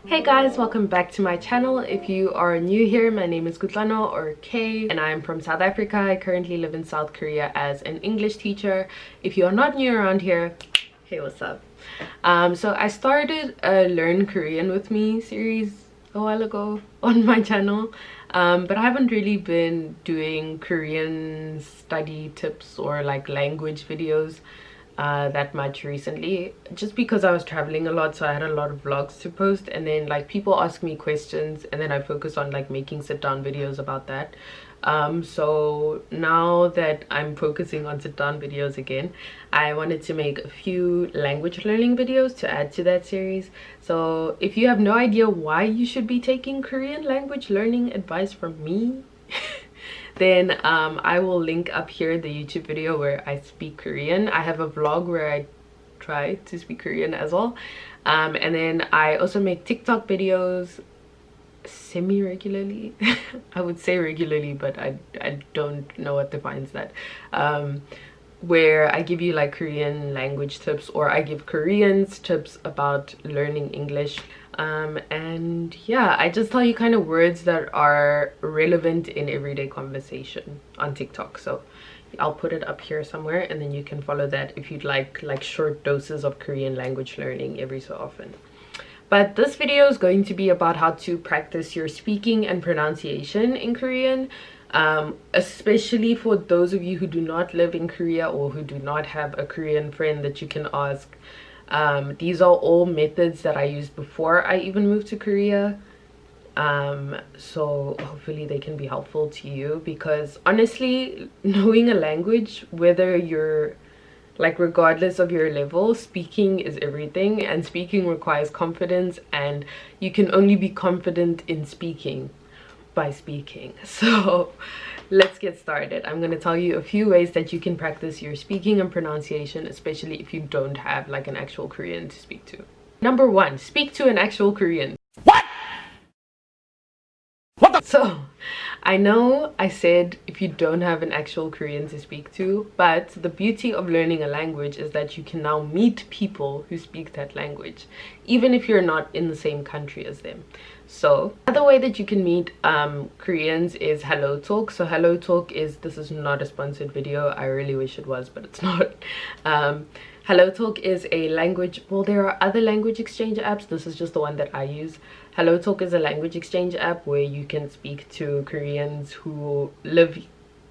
Hey guys, welcome back to my channel. If you are new here, my name is Kutlano or Kay and I'm from South Africa. I currently live in South Korea as an English teacher. If you are not new around here, hey, what's up? So I started a Learn Korean with Me series a while ago on my channel, but I haven't really been doing Korean study tips or like language videos that much recently, just because I was traveling a lot, so I had a lot of vlogs to post, and then like people ask me questions and then I focus on like making sit down videos about that. So now that I'm focusing on sit down videos again, I wanted to make a few language learning videos to add to that series. So if you have no idea why you should be taking Korean language learning advice from me, then I will link up here the YouTube video where I speak Korean. I have a vlog where I try to speak Korean as well, and then I also make TikTok videos semi-regularly. I would say regularly, but I don't know what defines that, where I give you like Korean language tips, or I give Koreans tips about learning English. And yeah, I just tell you kind of words that are relevant in everyday conversation on TikTok. So I'll put it up here somewhere, and then you can follow that if you'd like short doses of Korean language learning every so often. But this video is going to be about how to practice your speaking and pronunciation in Korean, especially for those of you who do not live in Korea or who do not have a Korean friend that you can ask. These are all methods that I used before I even moved to Korea, so hopefully they can be helpful to you, because honestly, knowing a language, whether you're like regardless of your level, speaking is everything, and speaking requires confidence, and you can only be confident in speaking by speaking. So let's get started. I'm going to tell you a few ways that you can practice your speaking and pronunciation, especially if you don't have like an actual Korean to speak to. Number one, speak to an actual Korean. So I know I said if you don't have an actual Korean to speak to, but the beauty of learning a language is that you can now meet people who speak that language, even if you're not in the same country as them. So another way that you can meet Koreans is Hello Talk. So Hello Talk is, this is not a sponsored video, I really wish it was, but it's not. Hello Talk is a language, well, there are other language exchange apps, this is just the one that I use. Hello Talk is a language exchange app where you can speak to Koreans who live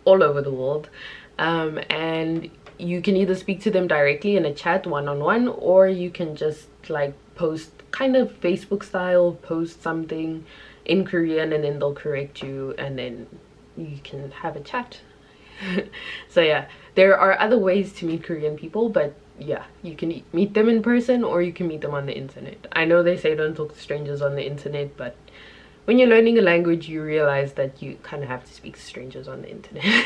all over the world, and you can either speak to them directly in a chat one-on-one, or you can just like post, kind of Facebook style, post something in Korean and then they'll correct you and then you can have a chat. So yeah, there are other ways to meet Korean people, but yeah, you can meet them in person or you can meet them on the internet. I know they say don't talk to strangers on the internet, but when you're learning a language, you realize that you kind of have to speak to strangers on the internet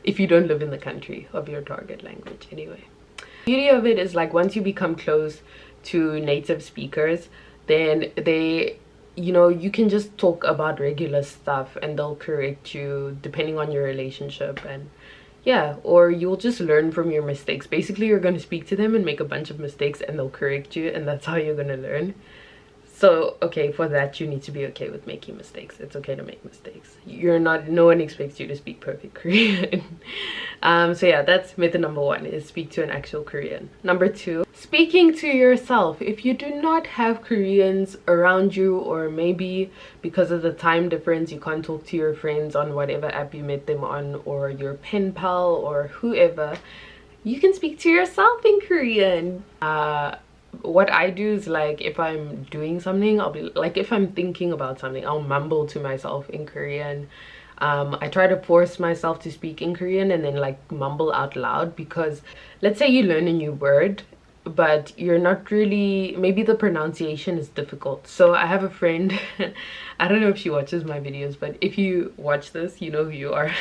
if you don't live in the country of your target language. Anyway, the beauty of it is like once you become close to native speakers, then they, you know, you can just talk about regular stuff and they'll correct you depending on your relationship. And yeah, or you'll just learn from your mistakes. Basically, you're going to speak to them and make a bunch of mistakes and they'll correct you, and that's how you're going to learn. So okay, for that you need to be okay with making mistakes. It's okay to make mistakes. You're not, no one expects you to speak perfect Korean. So yeah, that's method number one, is speak to an actual Korean. Number two, speaking to yourself. If you do not have Koreans around you, or maybe because of the time difference you can't talk to your friends on whatever app you met them on, or your pen pal or whoever, you can speak to yourself in Korean. What I do is, like, if I'm doing something, I'll be like, if I'm thinking about something, I'll mumble to myself in Korean. I try to force myself to speak in Korean and then like mumble out loud, because let's say you learn a new word but you're not really, maybe the pronunciation is difficult. So I have a friend, I don't know if she watches my videos, but if you watch this, you know who you are.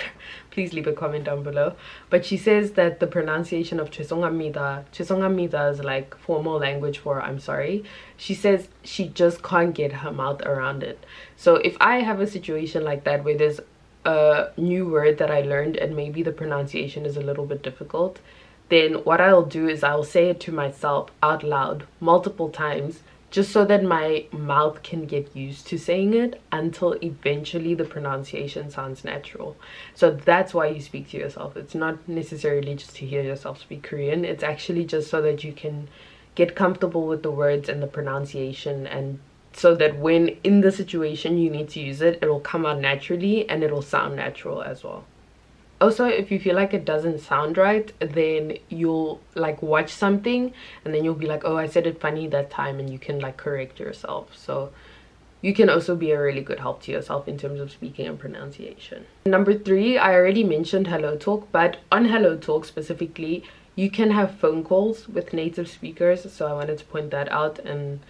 Please leave a comment down below. But she says that the pronunciation of 죄송합니다 is like formal language for I'm sorry. She says she just can't get her mouth around it. So if I have a situation like that where there's a new word that I learned and maybe the pronunciation is a little bit difficult, then what I'll do is I'll say it to myself out loud multiple times just so that my mouth can get used to saying it until eventually the pronunciation sounds natural. So that's why you speak to yourself. It's not necessarily just to hear yourself speak Korean. It's actually just so that you can get comfortable with the words and the pronunciation, and so that when in the situation you need to use it, it will come out naturally and it'll sound natural as well. Also, if you feel like it doesn't sound right, then you'll like watch something and then you'll be like, oh, I said it funny that time, and you can like correct yourself. So you can also be a really good help to yourself in terms of speaking and pronunciation. Number 3, I already mentioned Hello Talk, but on Hello Talk specifically, you can have phone calls with native speakers. So I wanted to point that out, and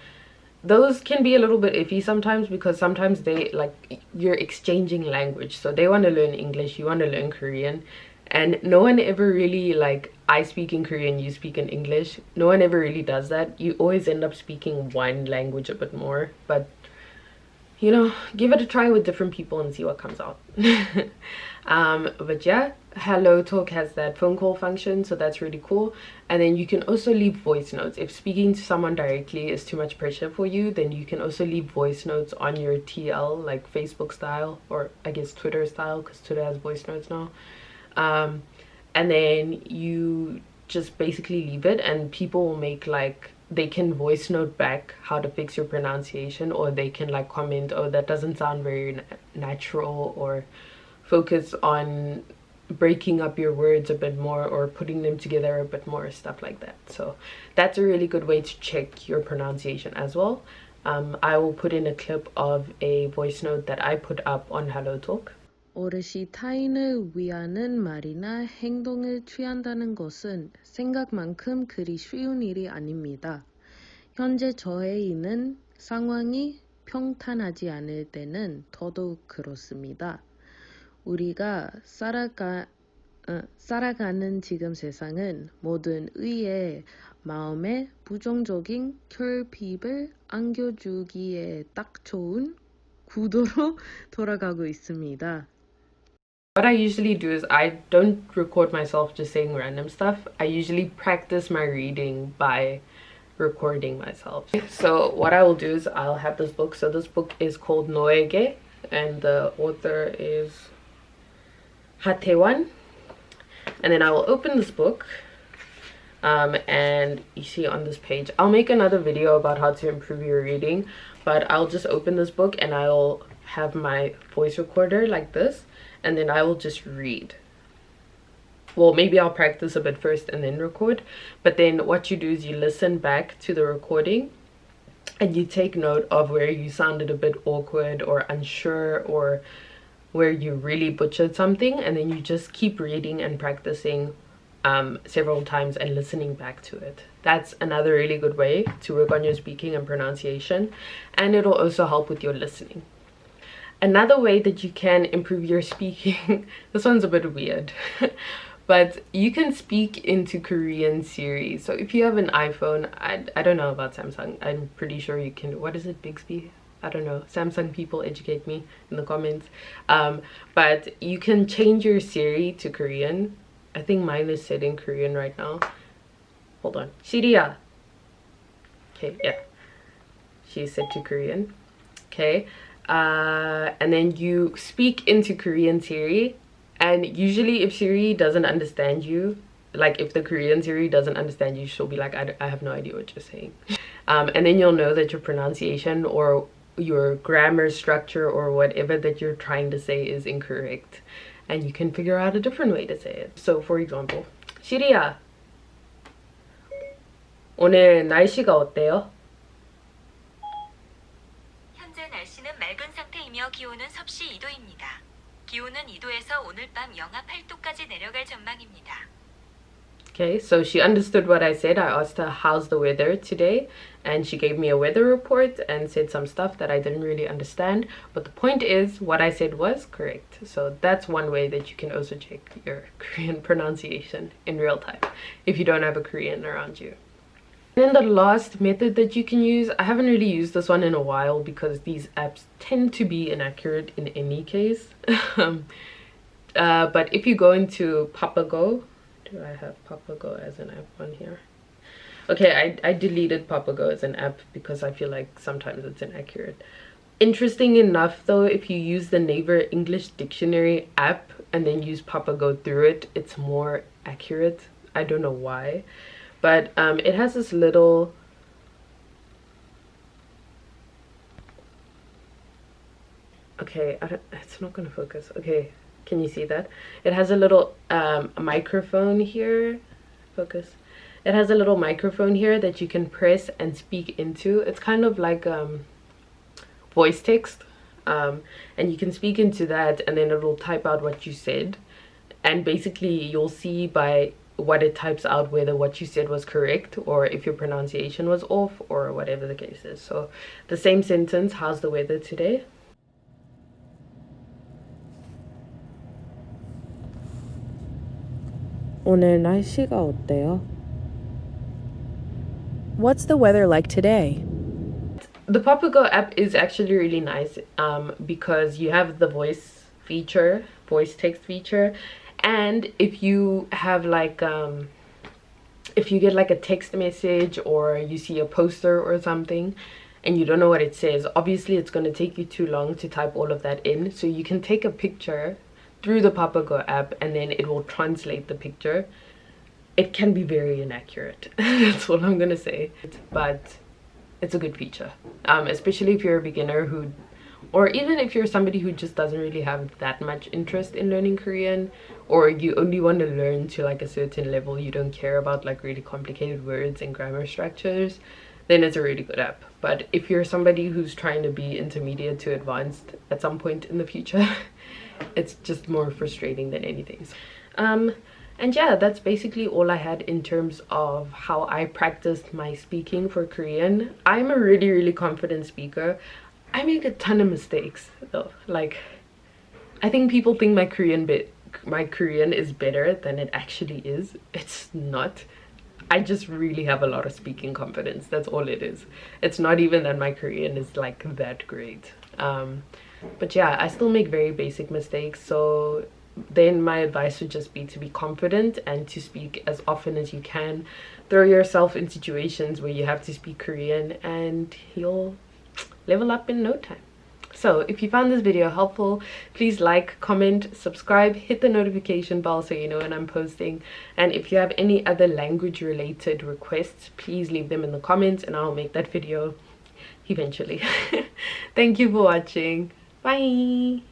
those can be a little bit iffy sometimes, because sometimes they like you're exchanging language, so they want to learn English, you want to learn Korean, and no one ever really, like, I speak in Korean, you speak in English, no one ever really does that. You always end up speaking one language a bit more, but you know, give it a try with different people and see what comes out. But yeah, Hello Talk has that phone call function, so that's really cool. And then you can also leave voice notes. If speaking to someone directly is too much pressure for you, then you can also leave voice notes on your TL, like Facebook style, or I guess Twitter style, because Twitter has voice notes now. And then you just basically leave it, and people will make, like, they can voice note back how to fix your pronunciation, or they can like comment, oh, that doesn't sound very natural, or focus on breaking up your words a bit more or putting them together a bit more, stuff like that. So that's a really good way to check your pronunciation as well. I will put in a clip of a voice note that I put up on Hello Talk. 어르시 타인을 위하는 말이나 행동을 취한다는 것은 생각만큼 그리 쉬운 일이 아닙니다. 현재 저의 있는 상황이 평탄하지 않을 때는 더더욱 그렇습니다. 우리가 살아가는 지금 세상은 모든 의의 마음에 부정적인 결핍을 안겨주기에 딱 좋은 구도로 돌아가고 있습니다. What I usually do is I don't record myself just saying random stuff. I usually practice my reading by recording myself. So what I will do is I'll have this book. So this book is called Noege, and the author is Hatewan. And then I will open this book, and you see on this page, I'll make another video about how to improve your reading, but I'll just open this book and I'll have my voice recorder like this, and then I will just read. Well, maybe I'll practice a bit first and then record, but then what you do is you listen back to the recording and you take note of where you sounded a bit awkward or unsure, or where you really butchered something, and then you just keep reading and practicing several times and listening back to it. That's another really good way to work on your speaking and pronunciation, and it'll also help with your listening. Another way that you can improve your speaking, this one's a bit weird, but you can speak into Korean Siri. So if you have an iPhone, I don't know about Samsung, I'm pretty sure you can. What is it, Bixby? I don't know, Samsung people, educate me in the comments. But you can change your Siri to Korean. I think mine is set in Korean right now. Hold on, Siri야. Okay, yeah, she's set to Korean. Okay, and then you speak into Korean Siri, and usually if Siri doesn't understand you, like if the Korean Siri doesn't understand you, she'll be like, I have no idea what you're saying. And then you'll know that your pronunciation or your grammar structure or whatever that you're trying to say is incorrect, and you can figure out a different way to say it. So for example, 시리야, 오늘 날씨가 어때요? 현재 날씨는 맑은 상태이며 기온은 섭씨 2도입니다. 기온은 2도에서 오늘 밤 영하 8도까지 내려갈 전망입니다. Okay, so she understood what I said. I asked her, how's the weather today? And she gave me a weather report and said some stuff that I didn't really understand. But the point is, what I said was correct. So that's one way that you can also check your Korean pronunciation in real time if you don't have a Korean around you. And then the last method that you can use, I haven't really used this one in a while because these apps tend to be inaccurate in any case. But if you go into Papago, do I have Papago as an app on here? Okay, I deleted Papago as an app because I feel like sometimes it's inaccurate. Interesting enough though, if you use the Naver English Dictionary app and then use Papago through it, it's more accurate. I don't know why, but it has this little okay, it's not gonna focus. Okay, can you see that? It has a little microphone here. Focus. It has a little microphone here that you can press and speak into. It's kind of like voice text, and you can speak into that and then it will type out what you said, and basically you'll see by what it types out whether what you said was correct or if your pronunciation was off or whatever the case is. So the same sentence, how's the weather today? 오늘 날씨가 어때요? What's the weather like today? The Papago app is actually really nice because you have the voice feature, voice text feature, and if you have like if you get like a text message or you see a poster or something and you don't know what it says, obviously it's going to take you too long to type all of that in, so you can take a picture through the Papago app and then it will translate the picture. It can be very inaccurate. That's all I'm gonna say, but it's a good feature, especially if you're a beginner who, or even if you're somebody who just doesn't really have that much interest in learning Korean, or you only want to learn to like a certain level, you don't care about like really complicated words and grammar structures, then it's a really good app. But if you're somebody who's trying to be intermediate to advanced at some point in the future, it's just more frustrating than anything. And yeah, that's basically all I had in terms of how I practiced my speaking for Korean. I'm a really confident speaker. I make a ton of mistakes though. Like, I think people think my Korean is better than it actually is. It's not. I just really have a lot of speaking confidence. That's all it is. It's not even that my Korean is like that great. But yeah, I still make very basic mistakes, so then my advice would just be to be confident and to speak as often as you can. Throw yourself in situations where you have to speak Korean and you'll level up in no time. So if you found this video helpful, please like, comment, subscribe, hit the notification bell so you know when I'm posting. And if you have any other language related requests, please leave them in the comments and I'll make that video eventually. Thank you for watching. Bye.